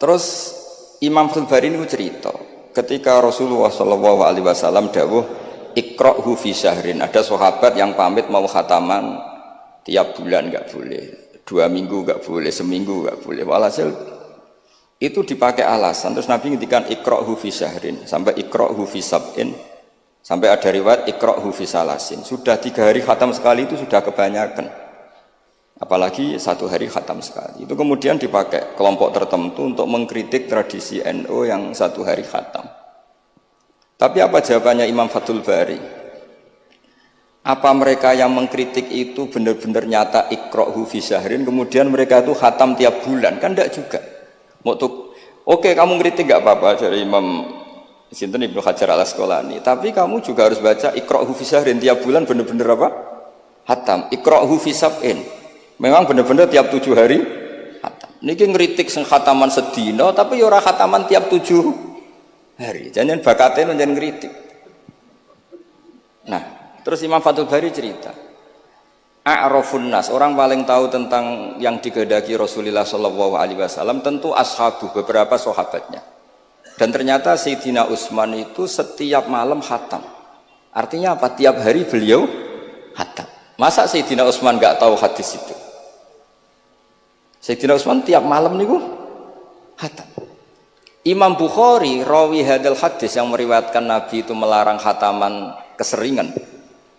Terus Imam Fathul Bari ini cerita, ketika Rasulullah SAW dawuh ikra'hu fi syahrin, ada sahabat yang pamit mau khataman tiap bulan nggak boleh, 2 minggu nggak boleh, seminggu nggak boleh. Walhasil itu dipakai alasan. Terus Nabi ngintikan ikra'hu fi syahrin sampai ikra'hu fi sab'in, sampai ada riwayat ikra'hu fi salasin. Sudah 3 hari khatam sekali itu sudah kebanyakan. Apalagi 1 hari khatam sekali. Itu kemudian dipakai kelompok tertentu untuk mengkritik tradisi NU yang 1 hari khatam. Tapi apa jawabannya Imam Fathul Bari? Apa mereka yang mengkritik itu benar-benar nyata ikra'hu fi syahrin, kemudian mereka itu khatam tiap bulan? Kan tidak juga. Oke, kamu kritik gak apa-apa dari Imam Sinten Ibnu Hajar al-Asqalani, tapi kamu juga harus baca ikra'hu fi syahrin tiap bulan benar-benar apa? Khatam. Ikra'hu fi sab'in. Memang benar-benar tiap 7 hari khatam. Niki ngritik sing khataman sedina tapi ya ora khataman tiap 7 hari. Jangan bakatnya jangan ngritik. Nah, terus Imam Fathul Bari cerita, a'rafun nas, orang paling tahu tentang yang digendaki Rasulullah SAW tentu ashabu, beberapa sahabatnya. Dan ternyata Sayyidina Utsman itu setiap malam khatam. Artinya apa? Tiap hari beliau khatam. Masa Sayyidina Utsman nggak tahu hadis itu? Sayyidina Utsman tiap malam niku khatam. Imam Bukhari rawi hadal hadis yang meriwayatkan Nabi itu melarang khataman keseringan,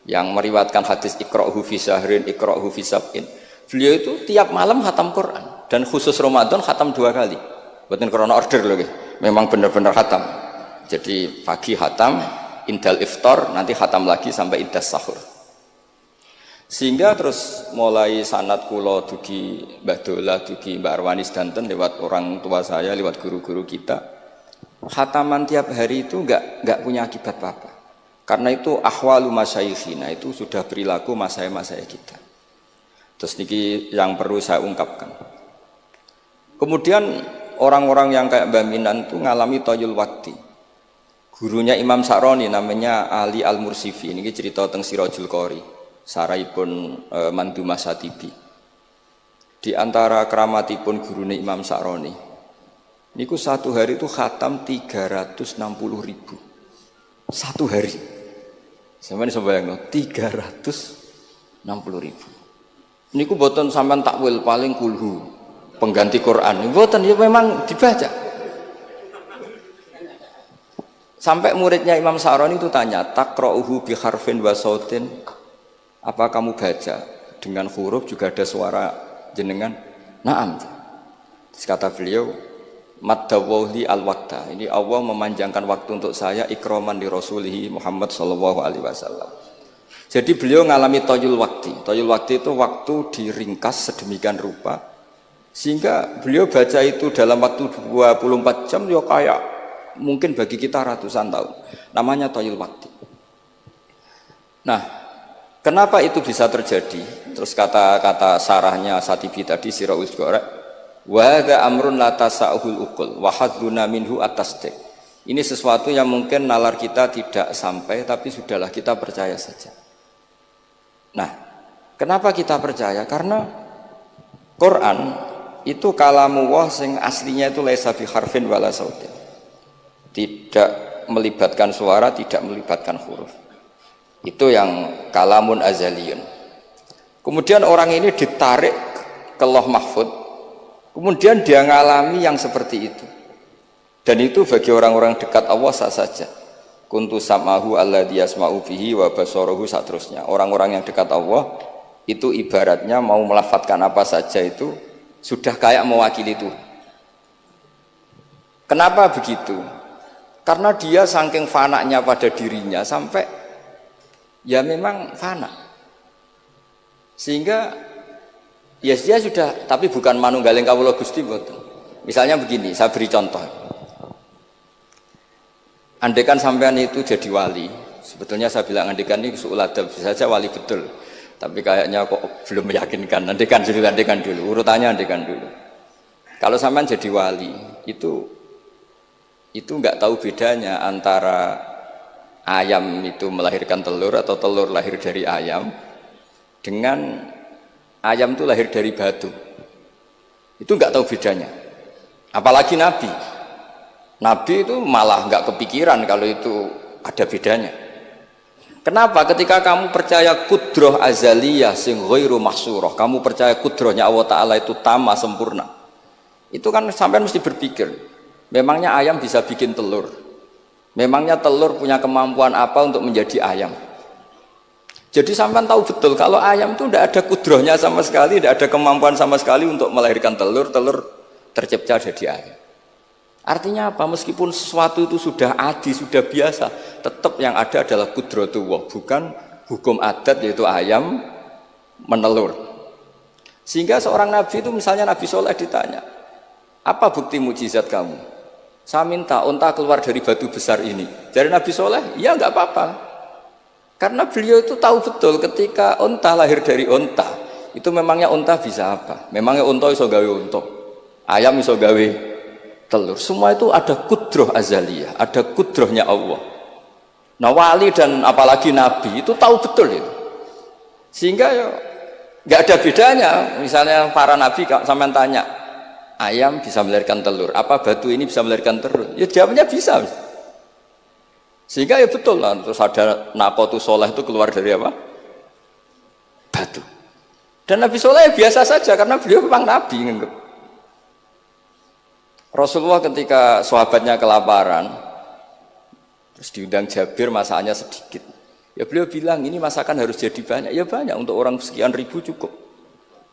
yang meriwayatkan hadis ikra'hu fi syahrin, ikra'hu fi sab'in. Beliau itu tiap malam khatam Quran, dan khusus Ramadan khatam 2 kali. Bukan karena order loh, memang benar-benar khatam. Jadi pagi khatam, indal iftar, nanti khatam lagi sampai indas sahur. Sehingga terus mulai sanad kula dugi Mbah Dolah, dugi Mbak Arwani sedanten lewat orang tua saya, lewat guru-guru kita, khataman tiap hari itu enggak punya akibat apa-apa. Karena itu ahwalu masyayikhina, itu sudah perilaku masyaikh kita. Terus niki yang perlu saya ungkapkan. Kemudian orang-orang yang kayak Mbah Minan itu ngalami toyul wakti. Gurunya Imam Sa'roni namanya Ali Al-Mursifi, ini cerita tentang Sirajul Qori, saraipun Mandumah Satibi. Di antara keramatipun gurune Imam Sa'roni niku 1 hari itu khatam 360.000 1 hari. Sampeyan iso bayangno 360.000. Niku boten sampean takwil paling kulhu pengganti Quran. Boten, ya memang dibaca. Sampai muridnya Imam Sa'roni itu tanya, taqra'uhu bi harfin wa sautin, apa kamu baca dengan huruf juga ada suara jenengan? Naam. Terus kata beliau, maddawli al-waqta, ini Allah memanjangkan waktu untuk saya ikraman di Rasulihi Muhammad SAW. Jadi beliau mengalami toyul wakti. Toyul wakti itu waktu diringkas sedemikian rupa sehingga beliau baca itu dalam waktu 24 jam ya kayak mungkin bagi kita ratusan tahun. Namanya toyul wakti. Nah, kenapa itu bisa terjadi? Terus kata-kata sarahnya Satibi tadi, Sirahul Gorek, wa hadza amrun la tasa'uhul uqul wa hadzuna minhu at-tasdiq. Ini sesuatu yang mungkin nalar kita tidak sampai, tapi sudahlah kita percaya saja. Nah, kenapa kita percaya? Karena Quran itu kalamullah sing aslinya itu laisa bi harfin wala sautin. Tidak melibatkan suara, tidak melibatkan huruf. Itu yang kalamun azaliyun. Kemudian orang ini ditarik ke Lauh Mahfud, kemudian dia ngalami yang seperti itu. Dan itu bagi orang-orang dekat Allah sah saja. Kuntu sam'ahu alladzi yasma'u bihi wa basarahu saterusnya. Orang-orang yang dekat Allah itu ibaratnya mau melafadzkan apa saja itu sudah kayak mewakili itu. Kenapa begitu? Karena dia saking fananya pada dirinya sampai ya memang fana, sehingga ya dia sudah, tapi bukan manunggaling kawula Gusti boten. Misalnya begini, saya beri contoh. Andaikan sampean itu jadi wali, sebetulnya saya bilang andaikan ini suul adab, bisa saja wali betul, tapi kayaknya kok belum meyakinkan. Andaikan dulu, urutannya andaikan dulu. Kalau sampean jadi wali, itu nggak tahu bedanya antara ayam itu melahirkan telur atau telur lahir dari ayam dengan ayam itu lahir dari batu. Itu nggak tahu bedanya. Apalagi Nabi. Nabi itu malah nggak kepikiran kalau itu ada bedanya. Kenapa? Ketika kamu percaya kudroh azaliyah sing ghairu mahsurah, kamu percaya kudrohnya Allah Ta'ala itu tamah sempurna, itu kan sampean mesti berpikir, memangnya ayam bisa bikin telur? Memangnya telur punya kemampuan apa untuk menjadi ayam? Jadi sampean tahu betul kalau ayam itu tidak ada kudrohnya sama sekali, tidak ada kemampuan sama sekali untuk melahirkan telur, telur tercipta jadi ayam. Artinya apa? Meskipun sesuatu itu sudah adi, sudah biasa, tetap yang ada adalah kudratullah, bukan hukum adat yaitu ayam menelur. Sehingga seorang nabi itu, misalnya Nabi Soleh ditanya, apa bukti mujizat kamu? Saya minta unta keluar dari batu besar ini. Dari Nabi Soleh, ya nggak apa-apa. Karena beliau itu tahu betul ketika unta lahir dari unta, itu memangnya unta bisa apa? Memangnya unta iso gawe unta, ayam iso gawe telur. Semua itu ada kudroh azaliyah, ada kudrohnya Allah. Nah wali dan apalagi nabi itu tahu betul itu. Sehingga ya nggak ada bedanya. Misalnya para nabi sampean tanya, ayam bisa melahirkan telur, apa batu ini bisa melahirkan telur? Ya jawabnya bisa. Sehingga ya betul lah. Terus ada Naqatu Soleh itu keluar dari apa? Batu. Dan Nabi Soleh biasa saja karena beliau memang nabi. Rasulullah ketika sahabatnya kelaparan, terus diundang Jabir, masakannya sedikit. Ya beliau bilang ini masakan harus jadi banyak. Ya banyak, untuk orang sekian ribu cukup.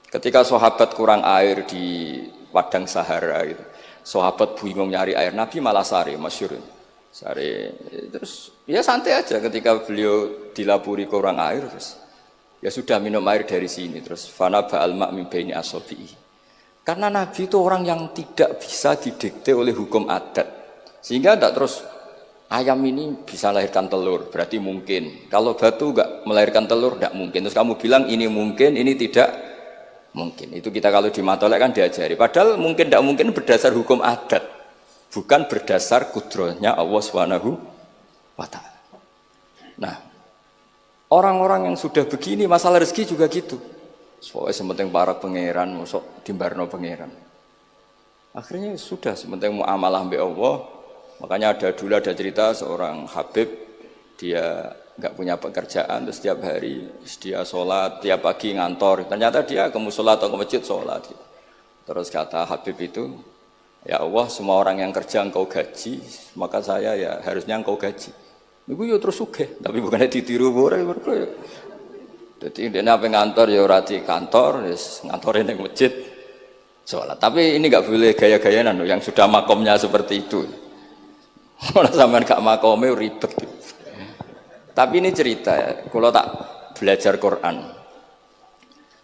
Ketika sahabat kurang air di padang Sahara gitu, sahabat bingung nyari air, Nabi malah sare, masyhur. Sare, terus ya santai aja ketika beliau dilapuri kurang air, terus ya sudah minum air dari sini, terus fana ba'al ma' min baini asabi'i. Karena Nabi itu orang yang tidak bisa didikte oleh hukum adat, sehingga tidak terus ayam ini bisa melahirkan telur, berarti mungkin. Kalau batu enggak melahirkan telur, tidak mungkin. Terus kamu bilang ini mungkin, ini tidak mungkin. Itu kita kalau di matolek kan diajari. Padahal mungkin tidak mungkin berdasar hukum adat, bukan berdasar kudrohnya Allah Subhanahu wa Ta'ala. Nah, orang-orang yang sudah begini, masalah rezeki juga gitu. Soalnya sementing para pangeran, masuk dimbarno pangeran. Akhirnya sudah, sementing muamalah mbek Allah. Makanya dulu ada cerita seorang Habib, dia nggak punya pekerjaan, terus setiap hari dia sholat, tiap pagi ngantor. Ternyata dia ke musola atau ke masjid sholat. Terus kata Habib itu, ya Allah, semua orang yang kerja engkau gaji, maka saya ya harusnya engkau gaji. Iku yo terus sugih, tapi bukannya ditiru boleh. Jadi dia apa ngantor ya rati kantor, ngantorin di masjid, sholat. Tapi ini nggak boleh gaya-gayaan yang sudah makomnya seperti itu. Kalau sampean gak makome ribet. Tapi ini cerita ya, kalau tak belajar Quran.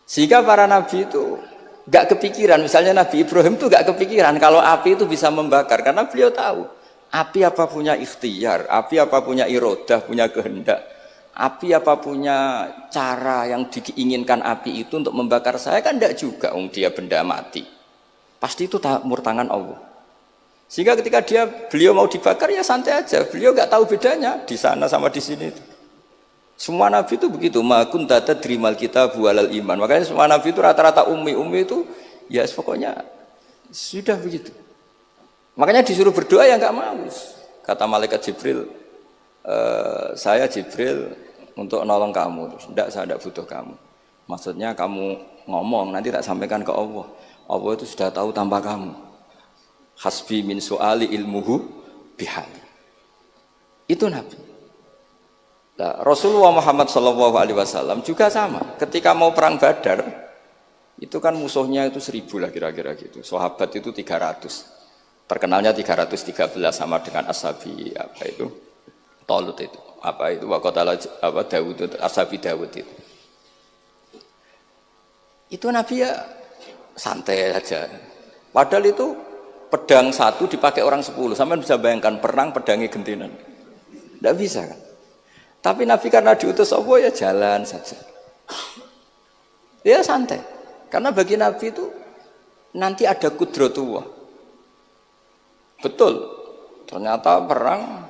Sehingga para nabi itu nggak kepikiran, misalnya Nabi Ibrahim itu nggak kepikiran kalau api itu bisa membakar, karena beliau tahu api apa punya ikhtiar, api apa punya irodah, punya kehendak. Api apa punya cara yang diinginkan api itu untuk membakar saya, kan tidak juga, dia benda mati. Pasti itu murtangan Allah. Sehingga ketika beliau mau dibakar ya santai aja, beliau nggak tahu bedanya di sana sama di sini. Semua nabi itu begitu, ma kunta tadrimal kitab walal iman. Makanya semua nabi itu rata-rata ummi itu ya pokoknya sudah begitu. Makanya disuruh berdoa ya nggak mau. Kata malaikat Jibril, saya Jibril untuk nolong kamu, tidak, saya tidak butuh kamu. Maksudnya kamu ngomong, nanti tak sampaikan ke Allah. Allah itu sudah tahu tanpa kamu. Hasbi min su'ali ilmuhu bihali. Itu Nabi. Nah, Rasulullah Muhammad SAW juga sama. Ketika mau perang Badar, itu kan musuhnya itu 1000 lah kira-kira gitu. Sahabat itu 300. Terkenalnya 313 sama dengan Ashabi apa itu? Talut itu. Apa itu waqatala apa Daud itu, Ashabi Daud itu. Itu Nabi ya santai saja. Padahal itu pedang satu dipakai orang 10. Sampai bisa bayangkan perang pedangnya gentinan. Tidak bisa kan? Tapi Nabi karena diutus Allah ya jalan saja. Ya santai. Karena bagi Nabi itu nanti ada kudratullah. Betul. Ternyata perang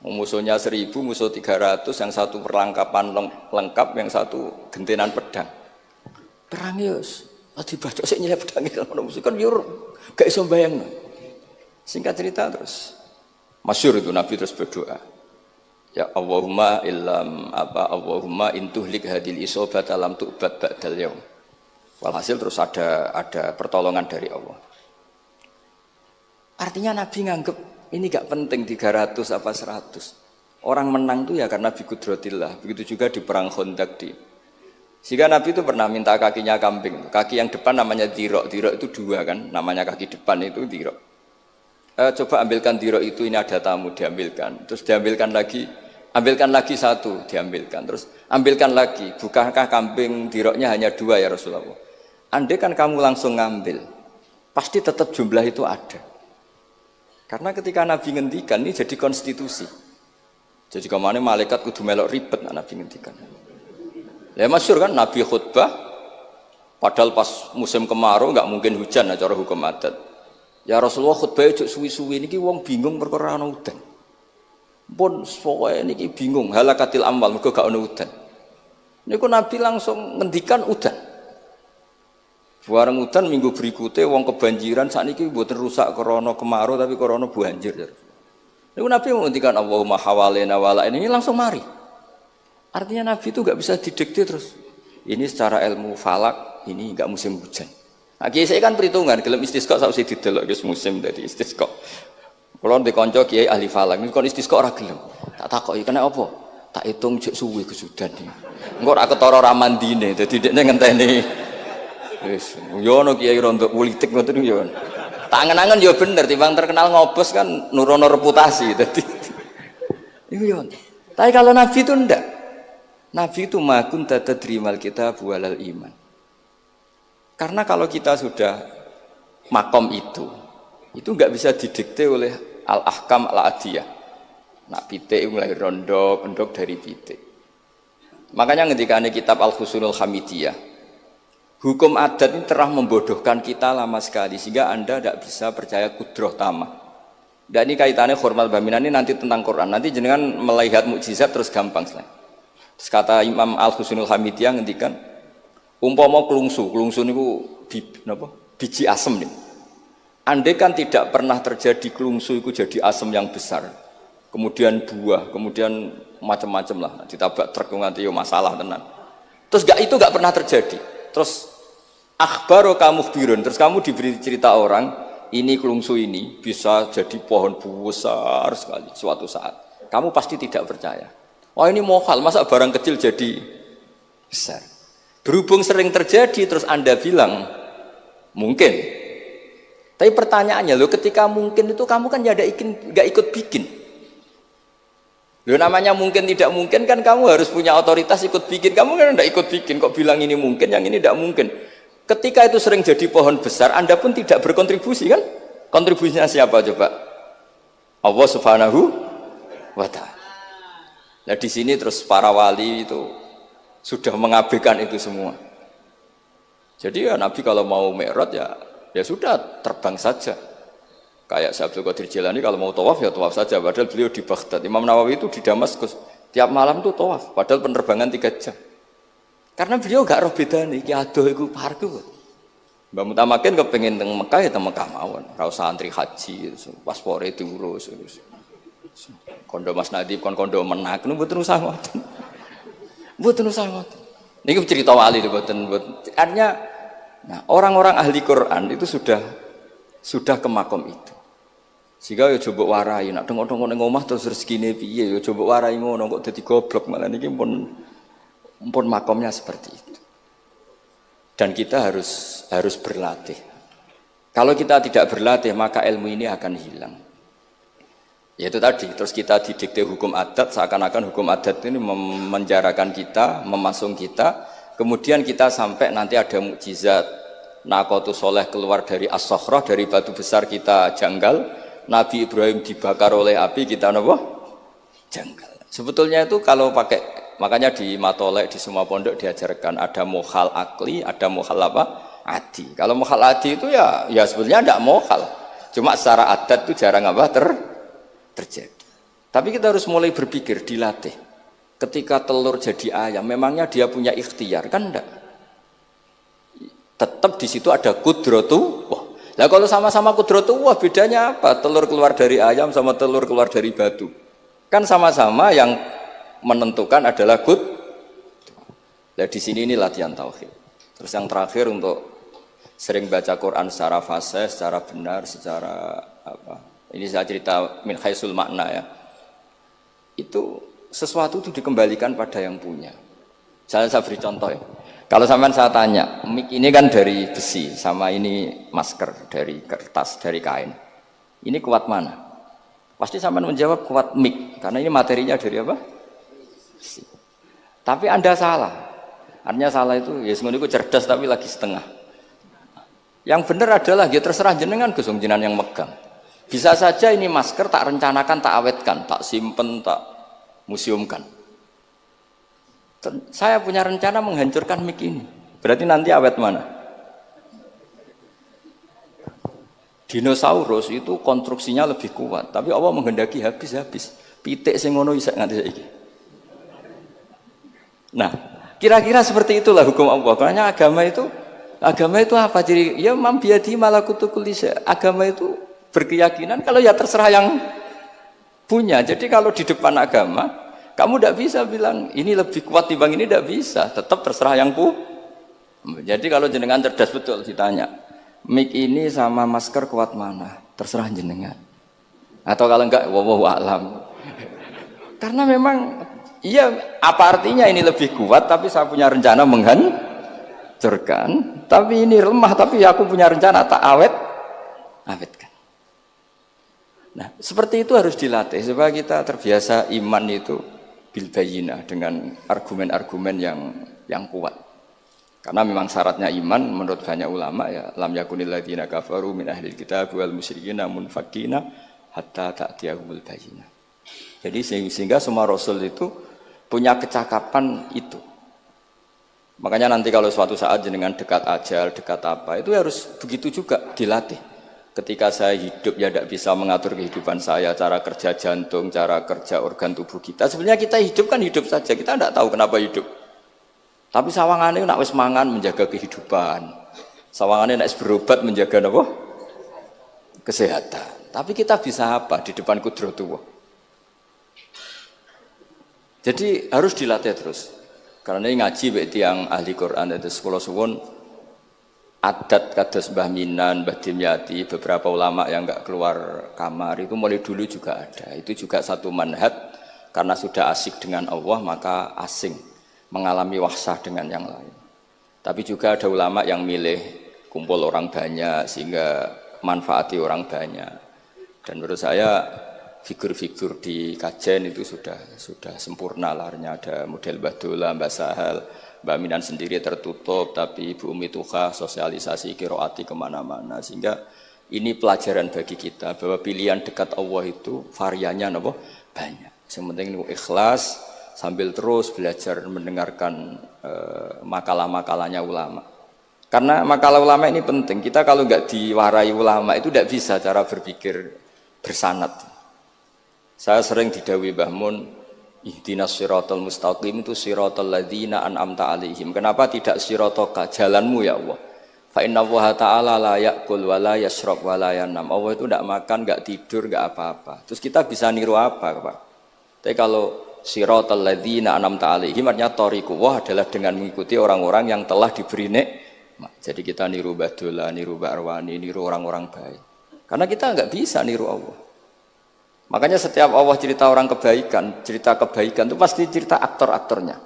musuhnya 1000, musuh 300, yang satu perlengkapan lengkap, yang satu gentenan pedang. Perang yus, Dibacok sik nyelip pedange ngono mesti kan yo gak iso mbayangno. Singkat cerita terus masyhur itu Nabi terus berdoa. Ya Allahumma Allahumma intuhlik hadil isobata lam tu'bad ba'dal yaum. Walhasil terus ada pertolongan dari Allah. Artinya Nabi nganggep ini gak penting 300 apa 100. Orang menang tuh ya karena bi qudratillah. Begitu juga di perang Khandaq sehingga Nabi itu pernah minta kakinya kambing. Kaki yang depan namanya dirok. Dirok itu 2 kan, namanya kaki depan itu dirok. Coba ambilkan dirok itu, ini ada tamu, diambilkan. Terus diambilkan lagi, ambilkan lagi 1, diambilkan. Terus ambilkan lagi, bukankah kambing diroknya hanya 2 ya Rasulullah? Andai kan kamu langsung ngambil, pasti tetap jumlah itu ada. Karena ketika Nabi ngendikan, ini jadi konstitusi. Jadi kemana malaikat kudu melok ribet Nabi ngendikan. Ya masyhur kan Nabi khutbah padahal pas musim kemarau nggak mungkin hujan cara hukum adat. Ya Rasulullah khutbah ojo suwi-suwi niki wong bingung perkara ana udan. Pun pokoke niki bingung halakatil amwal mergo gak ana udan. Niku Nabi langsung ngendikan udan. Bareng udan minggu berikutnya wong kebanjiran sakniki mboten rusak krana kemarau tapi krana banjir. Niku Nabi ngendikan Allahumma hawalena wala ini langsung mari. Artinya Nabi itu nggak bisa didikte terus. Ini secara ilmu falak, ini nggak musim hujan. Nah, kiai saya kan perhitungan, gelem istisqa sausi didelok guys musim dari istisqa. Kalau di konco kiai ahli falak, ini kon istisqa ora gelem. Tak takoki kena apa? Tak hitung jek suwi kesudan iki. Engko ora ketara ramandine, dadi dekne ngenteni. Wis, yo ono kiai rondo politik ngoten yo. Tangan-angan yo bener, timbang terkenal ngobos kan nurono reputasi dadi. Iku yo. Tapi kalau Nabi itu ndak. Nabi itu makun tadrimal kitab walal iman. Karena kalau kita sudah makom itu nggak bisa didikte oleh al-ahkam al-adiyah. Nak pitik mulai rondok dari pitik. Makanya ketika ada kitab Al-Husunul Hamidiyah, hukum adat ini telah membodohkan kita lama sekali sehingga Anda tidak bisa percaya kudroh tamah. Dan ini kaitannya hormat baminan ini nanti tentang Quran. Nanti jenengan melihat mukjizat terus gampang sekali. Kata Imam Al-Husunul Hamidiyah ngendikan umpama klungsu niku biji asem nih. Andai kan tidak pernah terjadi klungsu itu jadi asem yang besar. Kemudian buah, kemudian macam-macam lah ditabrak truk nganti yo masalah tenan. Terus itu gak pernah terjadi. Terus akhbaro kamu birun, terus kamu diberi cerita orang ini klungsu ini bisa jadi pohon besar sekali suatu saat. Kamu pasti tidak percaya. Oh ini mohal, masa barang kecil jadi besar. Berhubung sering terjadi, terus Anda bilang mungkin. Tapi pertanyaannya, loh ketika mungkin itu kamu kan gak ikut bikin. Loh namanya mungkin tidak mungkin kan kamu harus punya otoritas ikut bikin. Kamu kan gak ikut bikin, kok bilang ini mungkin, yang ini tidak mungkin. Ketika itu sering jadi pohon besar, Anda pun tidak berkontribusi kan? Kontribusinya siapa coba? Allah Subhanahu wa Ta'ala. Nah di sini terus para wali itu sudah mengabaikan itu semua. Jadi ya Nabi kalau mau mi'raj ya sudah terbang saja. Kayak Syekh Abdul Qadir Jilani kalau mau tawaf ya tawaf saja. Padahal beliau di Baghdad. Imam Nawawi itu di Damaskus. Tiap malam tuh tawaf. Padahal penerbangan 3 jam. Karena beliau gak roh bedane iki adoh iku parku. Mbak Mutamakin kepengen teng Mekah ya teng Mekah mawon. Ora usah antri haji, paspore diurus. Kondo Mas Nadib kondo menak nu mboten usah ngoten. Mboten usah ngoten. Niki cerita wali mboten. Artinya nah, orang-orang ahli Quran itu sudah ke makom itu. Sehingga ya coba warai nak tengok-tengok ning omah terus rezekine piye ya coba warai ngono kok dadi goblok malah niki pun makomnya seperti itu. Dan kita harus berlatih. Kalau kita tidak berlatih maka ilmu ini akan hilang. Ya itu tadi, terus kita didikte hukum adat, seakan-akan hukum adat ini memenjarakan kita, memasung kita, kemudian kita sampai nanti ada mukjizat, Naqatus Soleh keluar dari As-Sokhrah, dari batu besar kita janggal, Nabi Ibrahim dibakar oleh api, kita apa? Janggal. Sebetulnya itu kalau pakai, makanya di Matolek, di semua pondok diajarkan, ada mohal akli, ada mohal apa? Adi. Kalau mohal adi itu ya sebetulnya tidak mohal, cuma secara adat itu jarang apa? Terjadi. Tapi kita harus mulai berpikir, dilatih. Ketika telur jadi ayam, memangnya dia punya ikhtiar kan enggak? Tetap di situ ada kudratullah. Lah kalau sama-sama kudratullah bedanya apa? Telur keluar dari ayam sama telur keluar dari batu. Kan sama-sama yang menentukan adalah Nah di sini ini latihan tauhid. Terus yang terakhir untuk sering baca Quran secara fasih, secara benar, secara apa? Ini saya cerita min haisul makna ya. Itu sesuatu itu dikembalikan pada yang punya. Saya beri contoh ya. Kalau sampean saya tanya, mic ini kan dari besi, sama ini masker dari kertas, dari kain. Ini kuat mana? Pasti sampean menjawab kuat mic, karena ini materinya dari apa? Besi. Tapi Anda salah. Artinya salah itu, ya semuanya itu cerdas tapi lagi setengah. Yang benar adalah, ya terserah jenengan Gus jenengan yang megang. Bisa saja ini masker tak rencanakan, tak awetkan, tak simpen, tak museumkan. Saya punya rencana menghancurkan mic ini. Berarti nanti awet mana? Dinosaurus itu konstruksinya lebih kuat, tapi Allah menghendaki habis-habis. Pitik sing ngono iso nganti saiki. Nah, kira-kira seperti itulah hukum Allah. Karena agama itu apa? Jadi ya mam biadi malakutu kulli syai. Agama itu berkeyakinan kalau ya terserah yang punya. Jadi kalau di depan agama, kamu tidak bisa bilang ini lebih kuat dibanding ini, tidak bisa. Tetap terserah yang Jadi kalau jenengan cerdas betul ditanya, mic ini sama masker kuat mana? Terserah jenengan. Atau kalau enggak, wallahu a'lam. Karena memang iya, apa artinya ini lebih kuat tapi saya punya rencana menghancurkan. Tapi ini lemah tapi aku punya rencana tak awetkan. Nah, seperti itu harus dilatih supaya kita terbiasa iman itu bil bayyinah dengan argumen-argumen yang kuat. Karena memang syaratnya iman menurut banyak ulama ya lam yakunil ladzina kafaru min ahlil kitab wal musyrikina munfakina hatta ta'tiyahumul bayyinah. Jadi sehingga semua rasul itu punya kecakapan itu. Makanya nanti kalau suatu saat jenengan dekat ajal, dekat apa, itu harus begitu juga dilatih. Ketika saya hidup ya tidak bisa mengatur kehidupan saya, cara kerja jantung, cara kerja organ tubuh kita. Sebenarnya kita hidup kan hidup saja, kita tidak tahu kenapa hidup. Tapi sawangannya nak wis mangan menjaga kehidupan. Sawangannya nak berobat menjaga apa? Kesehatan. Tapi kita bisa apa di depan kudratullah? Jadi harus dilatih terus. Karena ini ngaji berarti yang ahli Quran itu sekolah suwon adat kados Mbah Minan, Mbah Dimyati, beberapa ulama yang enggak keluar kamar itu mulai dulu juga ada. Itu juga satu manhaj karena sudah asik dengan Allah maka asing mengalami wahsah dengan yang lain. Tapi juga ada ulama yang milih kumpul orang banyak sehingga manfaati orang banyak. Dan menurut saya figur-figur di kajian itu sudah sempurna larnya. Ada model Mbah Dola, Mbah Sahal, Mbah Minan sendiri tertutup, tapi Ibu Umi Tuha sosialisasi kiroati kemana-mana. Sehingga ini pelajaran bagi kita bahwa pilihan dekat Allah itu variannya banyak. Yang penting ikhlas sambil terus belajar mendengarkan makalah-makalahnya ulama. Karena makalah ulama ini penting. Kita kalau nggak diwarai ulama itu tidak bisa cara berpikir bersanad. Saya sering didhawuhi Mbah Mun, ihdinas siratal mustaqim itu siratal ladzina an'amta alaihim. Kenapa tidak siratoka jalanmu ya Allah? Fa inna Allah ta'ala la ya'kul wa la yashrab wa la yanam. Allah itu tidak makan, enggak tidur, enggak apa-apa. Terus kita bisa niru apa, Pak? Tapi kalau siratal ladzina an'amta alaihim artinya thariqullah adalah dengan mengikuti orang-orang yang telah diberi nikmat. Jadi kita niru Mbah Dola, niru Mbah Arwani, niru orang-orang baik. Karena kita enggak bisa niru Allah. Makanya setiap Allah cerita orang kebaikan, cerita kebaikan itu pasti cerita aktor-aktornya.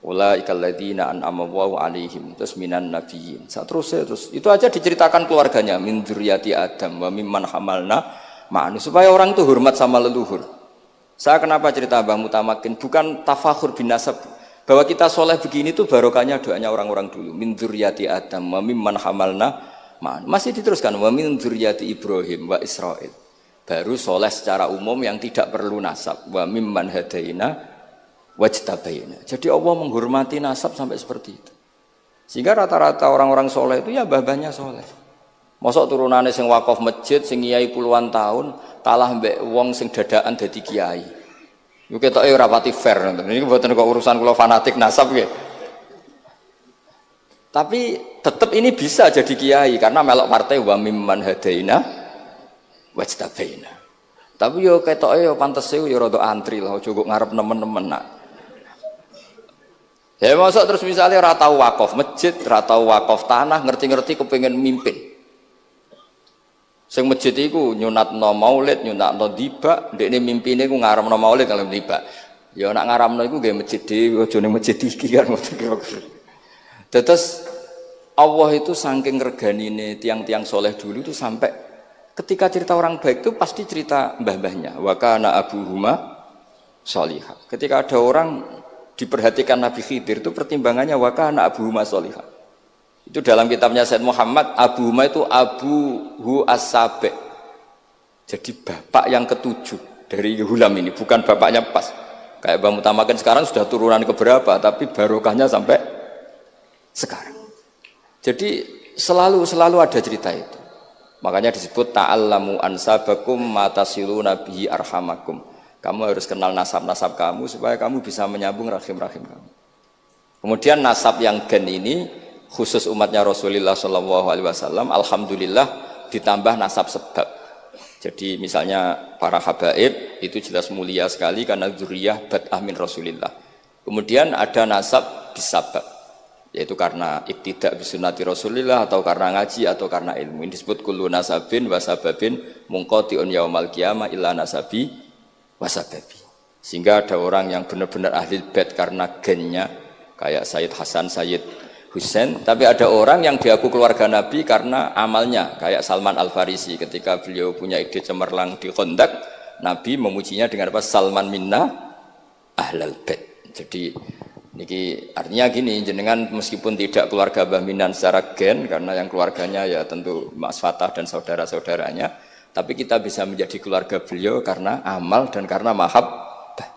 Ulaikal ladzina an'ama Allahu 'alaihim terus minan nabiyyin. Terus itu aja diceritakan keluarganya min dzurriyyati Adam wa mimman hamalna ma'anu supaya orang itu hormat sama leluhur. Saya kenapa cerita Mbah Mutamakin bukan tafakhur bin nasab bahwa kita soleh begini tuh barokahnya doanya orang-orang dulu min dzurriyyati Adam wa mimman hamalna ma'anu. Masih diteruskan wa min dzurriyyati Ibrahim wa Israil. Baru soleh secara umum yang tidak perlu nasab. Wa mimman hadaina wajtabaina. Jadi Allah menghormati nasab sampai seperti itu. Sehingga rata-rata orang-orang soleh itu ya babahnya soleh. Mosok turunane sing wakaf masjid, sing kiai puluhan tahun, kalah mbek wong sing dadakan dadi kiai. Yo ketoke ora pati fair. Niki mboten kok urusan kula fanatik nasab nggih. Tapi tetap ini bisa jadi kiai karena melok partai wa mimman hadaina wajtabaina. Tapi yo ketoke yo pantes yo rada antri lah, aja kok ngarep nemen-nemen nak. Ya masa terus misalnya ora tau wakaf masjid, ora tau wakaf tanah, ngerti-ngerti kepengin mimpin. Sing masjid iku nyunatno maulid, nyunatno tiba, ndekne mimpine ku ngaramno maulid kalau tiba. Ya nak ngaramno iku nggih masjid dhewe, aja ning masjid iki kan ngoten kira-kira. Terus Allah itu saking reganine tiang-tiang soleh dulu itu sampai ketika cerita orang baik itu pasti cerita mbah-mbahnya. Wa kana abuhuma sholihah. Ketika ada orang diperhatikan Nabi Khidir itu pertimbangannya wa kana abuhuma sholihah. Itu dalam kitabnya Said Muhammad, abuhuma itu abuhu as-sabi'. Jadi bapak yang ketujuh dari Hulam ini, bukan bapaknya pas. Kayak Bang Mutamakan sekarang sudah turunan keberapa, tapi barokahnya sampai sekarang. Jadi selalu ada cerita itu. Makanya disebut ta'allamu ansabakum matasiluna bihi arhamakum. Kamu harus kenal nasab-nasab kamu supaya kamu bisa menyambung rahim-rahim kamu. Kemudian nasab yang gen ini khusus umatnya Rasulullah SAW, alhamdulillah ditambah nasab sebab. Jadi misalnya para habaib itu jelas mulia sekali karena dzurriyyah bad'ah min Rasulillah. Kemudian ada nasab bisabab, yaitu karena iktidak bisunnati Rasulillah atau karena ngaji atau karena ilmu. Ini disebut kullu nasabin wasababin munqati'un yaumal qiyamah illa nasabi wasababi. Sehingga ada orang yang benar-benar ahli bait karena gennya kayak Sayyid Hasan, Sayyid Husain, tapi ada orang yang diaku keluarga Nabi karena amalnya kayak Salman Al-Farisi. Ketika beliau punya ide cemerlang di Khandaq, Nabi memujinya dengan apa? Salman minna ahlal bait. Jadi niki artinya gini, jenengan meskipun tidak keluarga Mbah Minan secara gen karena yang keluarganya ya tentu Mas Fatah dan saudara-saudaranya, tapi kita bisa menjadi keluarga beliau karena amal dan karena mahabbah.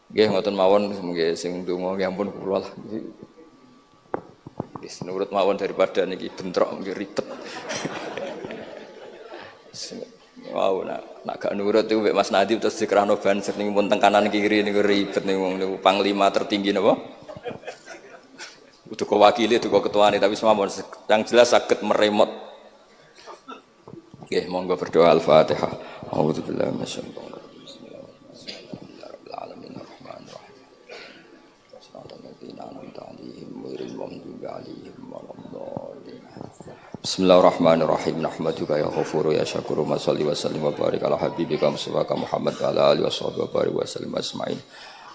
Nggih ngoten mawon nggih sing ndonga ya ampun kula lah. Wis nurut mawon daripada niki bentrok nggih ribet. Wow, nak gak nurut itu Mas Nadib terus dikerano banser ning pun teng kanan kiri niku ribet ning wong niku panglima tertinggi napa? Udah kok wakili, udah kok ketuane tapi semawon yang jelas saged meremot. Nggih, monggo berdoa Al-Fatihah. A'udzubillahi minasyaitonir rajim. Bismillahirrahmanirrahim. Ar-Rahmanir-Rahim. Shiratal ladzina an'amta 'alaihim ghairil maghdubi 'alaihim waladdallin. Bismillahirrahmanirrahim. Nahmaduka ya Ghafuru ya Syakuru wa shalli wa sallim wa barik ala habibika Muhammad wa ala alihi wa sahbihi wa barik wa sallim asma'in.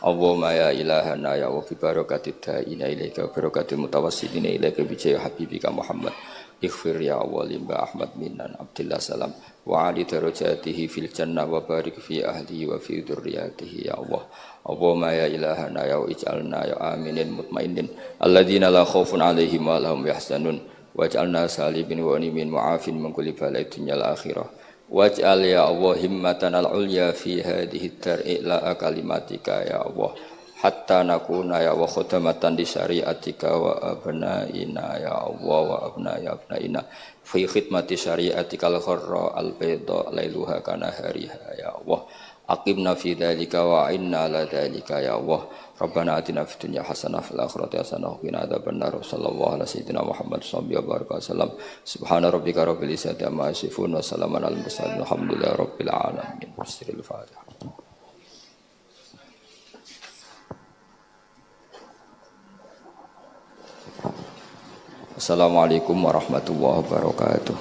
Allahumma ya ilahana ya wa bi barakatid da'ina ilaika wa barakatil mutawassidina ilaika bi jahi habibika Muhammad. Ighfir ya Allah limba Ahmad minan Abdillah salam wa ali darajatihi fil jannah wa barik fi ahlihi wa fi dzurriyyatihi ya Allah. Allahumma ya ilahana ya ij'alna ya aminin mutmainin alladzina la khaufun 'alaihim wa lahum yahzanun waj'alna salibin wa nimin mu'afin min kulli bala'id dunyal akhirah waj'al ya Allah himmatan al-ulya fi hadhihi ad-dar'i kalimatika ya Allah hatta nakuna ya wa khudamatan di syariatika wa abnaina ya Allah wa abnaina fi khidmati syariatika al-kharra al-bayda lailuha kana hariha ya Allah aqimna fi dzalika wa inna ala dzalika ya Allah Rabbana atina fid dunya hasanah fil akhirati hasanah wa qina adzabannar sallallahu alaihi sayyidina Muhammad sallallahu alaihi wasallam subhana rabbika rabbil izzati amma yasifun wa salamun alal mursalin alhamdulillahi rabbil alamin. Bismillahirrahmanirrahim. Assalamualaikum warahmatullahi wabarakatuh.